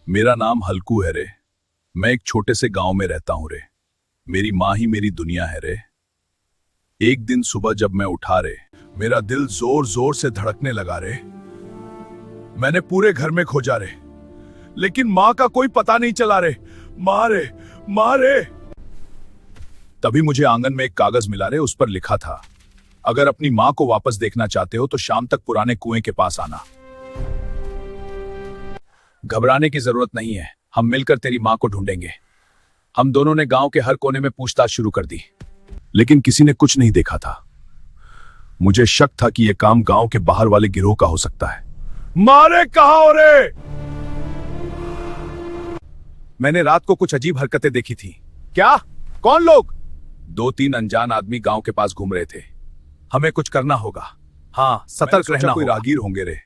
मेरा नाम हल्कू है रे। मैं एक छोटे से गांव में रहता हूं रे। मेरी माँ ही मेरी दुनिया है रे। एक दिन सुबह जब मैं उठा रे, मेरा दिल जोर जोर से धड़कने लगा रे। मैंने पूरे घर में खोजा रे, लेकिन माँ का कोई पता नहीं चला रे। माँ रे, माँ रे। तभी मुझे आंगन में एक कागज मिला रे। उस पर लिखा था, अगर अपनी माँ को वापस देखना चाहते हो तो शाम तक पुराने कुएं के पास आना। घबराने की जरूरत नहीं है, हम मिलकर तेरी माँ को ढूंढेंगे। हम दोनों ने गांव के हर कोने में पूछताछ शुरू कर दी, लेकिन किसी ने कुछ नहीं देखा था। मुझे शक था कि यह काम गांव के बाहर वाले गिरोह का हो सकता है। मारे कहां हो रे? मैंने रात को कुछ अजीब हरकतें देखी थी। क्या? कौन लोग? 2-3 अनजान आदमी गांव के पास घूम रहे थे। हमें कुछ करना होगा। हाँ, सतर्क रहना। कोई राहगीर होंगे रे,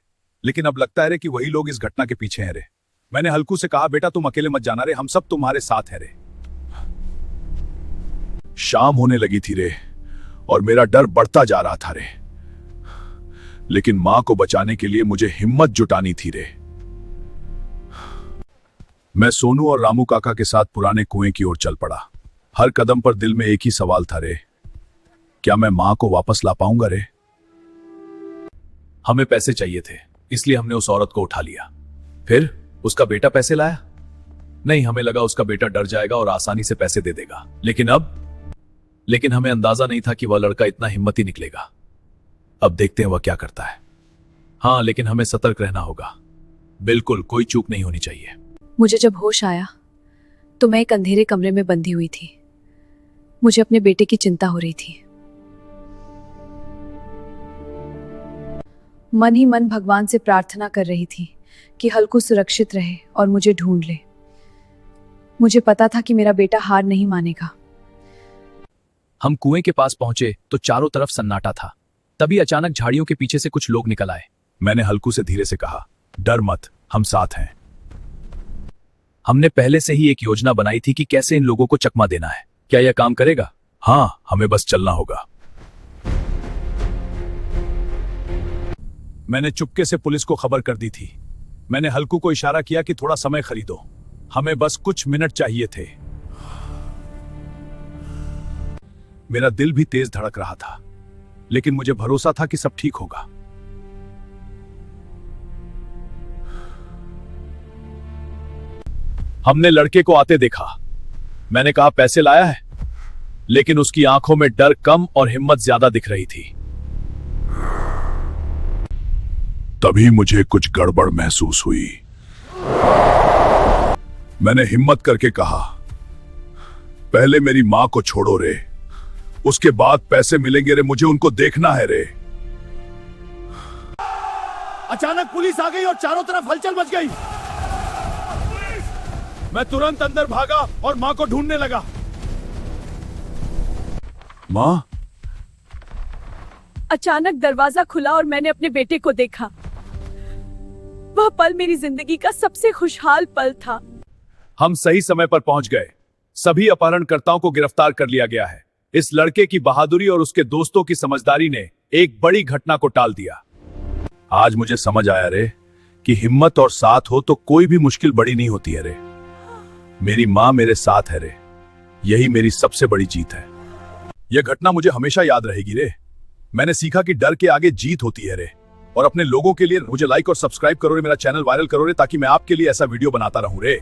लेकिन अब लगता है रे कि वही लोग इस घटना के पीछे हैं रे। मैंने हल्कू से कहा, बेटा तुम अकेले मत जाना रे, हम सब तुम्हारे साथ हैं रे। शाम होने लगी थी रे, और मेरा डर बढ़ता जा रहा था रे। लेकिन मां को बचाने के लिए मुझे हिम्मत जुटानी थी रे। मैं सोनू और रामू काका के साथ पुराने कुएं की ओर चल पड़ा। हर कदम पर दिल में एक ही सवाल था रे, क्या मैं मां को वापस ला पाऊंगा रे? हमें पैसे चाहिए थे, इसलिए हमने उस औरत को उठा लिया। फिर उसका बेटा पैसे लाया? नहीं, हमें लगा उसका बेटा डर जाएगा और आसानी से पैसे दे देगा। लेकिन हमें अंदाजा नहीं था कि वह लड़का इतना हिम्मती निकलेगा। अब देखते हैं वह क्या करता है। हाँ, लेकिन हमें सतर्क रहना होगा। बिल्कुल कोई चूक नहीं होनी चाहिए। मुझे जब होश आया तो मैं एक अंधेरे कमरे में बंधी हुई थी। मुझे अपने बेटे की चिंता हो रही थी। मन ही मन भगवान से प्रार्थना कर रही थी कि हल्कू सुरक्षित रहे और मुझे ढूंढ ले। मुझे पता था कि मेरा बेटा हार नहीं मानेगा। हम कुएं के पास पहुंचे तो चारों तरफ सन्नाटा था। तभी अचानक झाड़ियों के पीछे से कुछ लोग निकल आए। मैंने हल्कू से धीरे से कहा, डर मत, हम साथ हैं। हमने पहले से ही एक योजना बनाई थी कि कैसे इन लोगों को चकमा देना है। क्या यह काम करेगा? हाँ, हमें बस चलना होगा। मैंने चुपके से पुलिस को खबर कर दी थी। मैंने हल्कू को इशारा किया कि थोड़ा समय खरीदो, हमें बस कुछ मिनट चाहिए थे। मेरा दिल भी तेज धड़क रहा था, लेकिन मुझे भरोसा था कि सब ठीक होगा। हमने लड़के को आते देखा। मैंने कहा, पैसे लाया है? लेकिन उसकी आंखों में डर कम और हिम्मत ज्यादा दिख रही थी। तभी मुझे कुछ गड़बड़ महसूस हुई। मैंने हिम्मत करके कहा, पहले मेरी मां को छोड़ो रे, उसके बाद पैसे मिलेंगे रे, मुझे उनको देखना है रे। अचानक पुलिस आ गई और चारों तरफ हलचल मच गई। मैं तुरंत अंदर भागा और मां को ढूंढने लगा। मां? अचानक दरवाजा खुला और मैंने अपने बेटे को देखा। वह पल मेरी जिंदगी का सबसे खुशहाल पल था। हम सही समय पर पहुंच गए। सभी अपहरणकर्ताओं को गिरफ्तार कर लिया गया है। इस लड़के की बहादुरी और उसके दोस्तों की समझदारी ने एक बड़ी घटना को टाल दिया। आज मुझे समझ आया रे कि हिम्मत और साथ हो तो कोई भी मुश्किल बड़ी नहीं होती है रे। मेरी मां मेरे साथ है रे, यही मेरी सबसे बड़ी जीत है। यह घटना मुझे हमेशा याद रहेगी रे। मैंने सीखा कि डर के आगे जीत होती है रे। और अपने लोगों के लिए मुझे लाइक और सब्सक्राइब करो रे, मेरा चैनल वायरल करो रे, ताकि मैं आपके लिए ऐसा वीडियो बनाता रहूं रे।